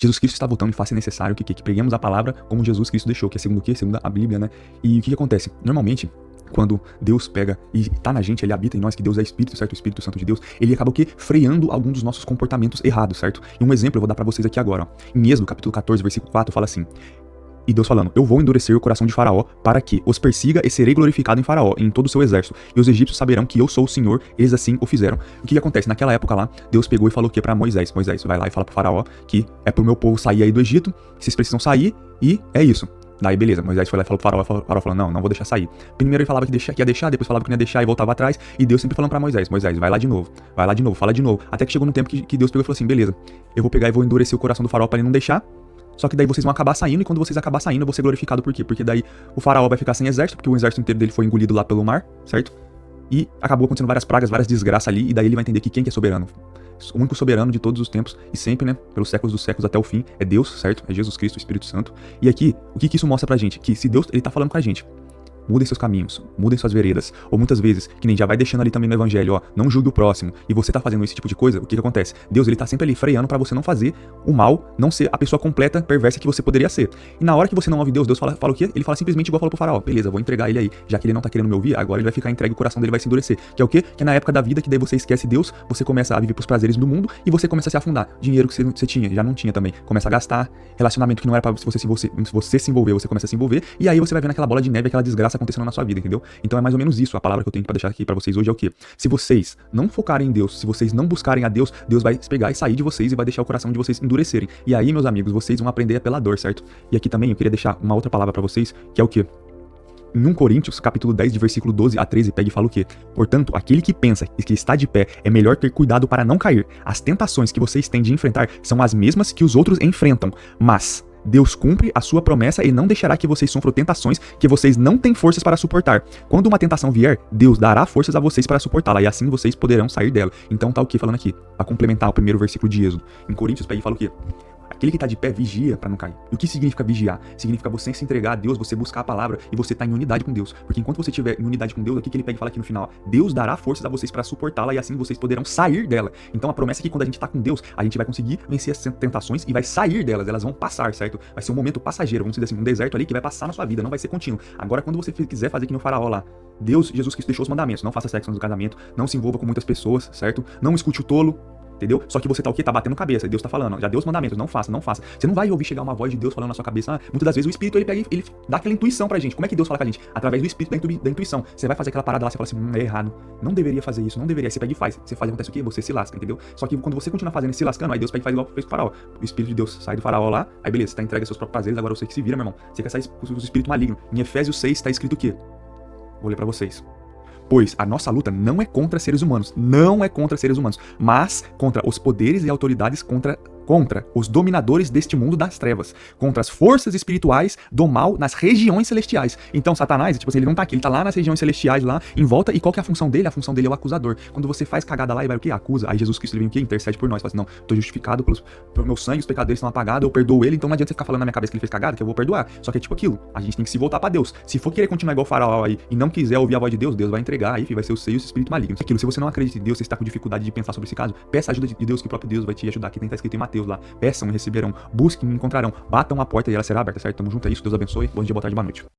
Jesus Cristo está voltando e faz necessário que preguemos a palavra como Jesus Cristo deixou, que é segundo o quê? Segundo a Bíblia, né? E o que acontece? Normalmente, quando Deus pega e tá na gente, ele habita em nós, que Deus é Espírito, certo? O Espírito Santo de Deus, ele acaba o quê? Freando alguns dos nossos comportamentos errados, certo? E um exemplo eu vou dar pra vocês aqui agora, ó. Em Êxodo, capítulo 14, versículo 4, fala assim: e Deus falando, eu vou endurecer o coração de Faraó para que os persiga e serei glorificado em Faraó e em todo o seu exército. E os egípcios saberão que eu sou o Senhor, eles assim o fizeram. O que acontece? Naquela época lá, Deus pegou e falou o que pra Moisés? Moisés, vai lá e fala pro Faraó que é pro meu povo sair aí do Egito, vocês precisam sair e é isso. Daí beleza, Moisés foi lá e falou pro Faraó, o Faraó falou, não vou deixar sair. Primeiro ele falava que ia deixar, depois falava que não ia deixar e voltava atrás. E Deus sempre falando pra Moisés, vai lá de novo, fala de novo. Até que chegou no tempo que Deus pegou e falou assim, beleza, eu vou pegar e vou endurecer o coração do Faraó pra ele não deixar. Só que daí vocês vão acabar saindo, e quando vocês acabar saindo, eu vou ser glorificado por quê? Porque daí o Faraó vai ficar sem exército, porque o exército inteiro dele foi engolido lá pelo mar, certo? E acabou acontecendo várias pragas, várias desgraças ali, e daí ele vai entender que quem que é soberano? O único soberano de todos os tempos, e sempre, né, pelos séculos dos séculos até o fim, é Deus, certo? É Jesus Cristo, o Espírito Santo. E aqui, o que isso mostra pra gente? Que se Deus, ele tá falando com a gente, mudem seus caminhos, mudem suas veredas. Ou muitas vezes, que nem já vai deixando ali também no evangelho, ó, não julgue o próximo, e você tá fazendo esse tipo de coisa, o que acontece? Deus, ele tá sempre ali freando pra você não fazer o mal, não ser a pessoa completa, perversa que você poderia ser. E na hora que você não ouve Deus, Deus fala o quê? Ele fala simplesmente igual falou pro Faraó, beleza, vou entregar ele aí, já que ele não tá querendo me ouvir, agora ele vai ficar entregue, o coração dele vai se endurecer. Que é o quê? Que é na época da vida que daí você esquece Deus, você começa a viver pros prazeres do mundo, e você começa a se afundar. Dinheiro que você tinha, já não tinha também, começa a gastar, relacionamento que não era pra você se envolver, você começa a se envolver, e aí você vai vendo aquela bola de neve, aquela desgraça acontecendo na sua vida, entendeu? Então é mais ou menos isso, a palavra que eu tenho pra deixar aqui pra vocês hoje é o quê? Se vocês não focarem em Deus, se vocês não buscarem a Deus, Deus vai pegar e sair de vocês e vai deixar o coração de vocês endurecerem. E aí, meus amigos, vocês vão aprender pela dor, certo? E aqui também eu queria deixar uma outra palavra pra vocês, que é o quê? Em 1 Coríntios, capítulo 10, de versículo 12 a 13, pega e fala o quê? Portanto, aquele que pensa que está de pé, é melhor ter cuidado para não cair. As tentações que vocês têm de enfrentar são as mesmas que os outros enfrentam, mas Deus cumpre a sua promessa e não deixará que vocês sofram tentações que vocês não têm forças para suportar. Quando uma tentação vier, Deus dará forças a vocês para suportá-la, e assim vocês poderão sair dela. Então tá o que falando aqui? Para complementar o primeiro versículo de Êxodo. Em Coríntios, pega e fala o quê? Aquele que tá de pé vigia para não cair. E o que significa vigiar? Significa você se entregar a Deus, você buscar a palavra e você tá em unidade com Deus. Porque enquanto você estiver em unidade com Deus, aqui que ele pega e fala aqui no final, Deus dará forças a vocês para suportá-la e assim vocês poderão sair dela. Então a promessa é que quando a gente tá com Deus, a gente vai conseguir vencer as tentações e vai sair delas, elas vão passar, certo? Vai ser um momento passageiro, vamos dizer assim, um deserto ali que vai passar na sua vida, não vai ser contínuo. Agora quando você quiser fazer que no Faraó lá, Deus, Jesus Cristo deixou os mandamentos, não faça sexo antes do casamento, não se envolva com muitas pessoas, certo? Não escute o tolo. Entendeu? Só que você tá o quê? Tá batendo cabeça. Deus tá falando, já deu os mandamentos, não faça, não faça. Você não vai ouvir chegar uma voz de Deus falando na sua cabeça. Muitas das vezes o Espírito, ele pega e ele dá aquela intuição pra gente. Como é que Deus fala com a gente? Através do Espírito, da intuição. Você vai fazer aquela parada lá, você fala assim, é errado. Não deveria fazer isso, não deveria. Aí você pega e faz. Você faz, acontece o quê? Você se lasca, entendeu? Só que quando você continua fazendo e se lascando, aí Deus pega e faz igual fez com o Faraó. O Espírito de Deus sai do Faraó lá, aí beleza, você tá entregue aos seus próprios prazeres, agora você que se vira, meu irmão. Você quer sair com o espírito maligno. Em Efésios 6 tá escrito o quê? Vou ler pra vocês. Pois a nossa luta não é contra seres humanos, mas contra os poderes e autoridades, contra os dominadores deste mundo das trevas, contra as forças espirituais do mal nas regiões celestiais. Então Satanás, tipo assim, ele não tá aqui, ele tá lá nas regiões celestiais, lá em volta, e qual que é a função dele? A função dele é o acusador. Quando você faz cagada lá e vai o quê? Acusa. Aí Jesus Cristo, ele vem o quê? Intercede por nós, fala assim, não, tô justificado pelo meu sangue, os pecados deles estão apagados, eu perdoo ele, então não adianta você ficar falando na minha cabeça que ele fez cagada, que eu vou perdoar. Só que é tipo aquilo, a gente tem que se voltar pra Deus. Se for querer continuar igual o Faraó aí e não quiser ouvir a voz de Deus, Deus vai entregar aí, vai ser o seio e o espírito maligno. Aquilo, se você não acredita em Deus, você está com dificuldade de pensar sobre esse caso, peça a ajuda de Deus, que o próprio Deus vai te ajudar. Aqui tem tá escrito em Mateus lá, peçam e receberão, busquem e encontrarão, batam a porta e ela será aberta, certo? Tamo junto, é isso, Deus abençoe, bom dia, boa tarde, boa noite.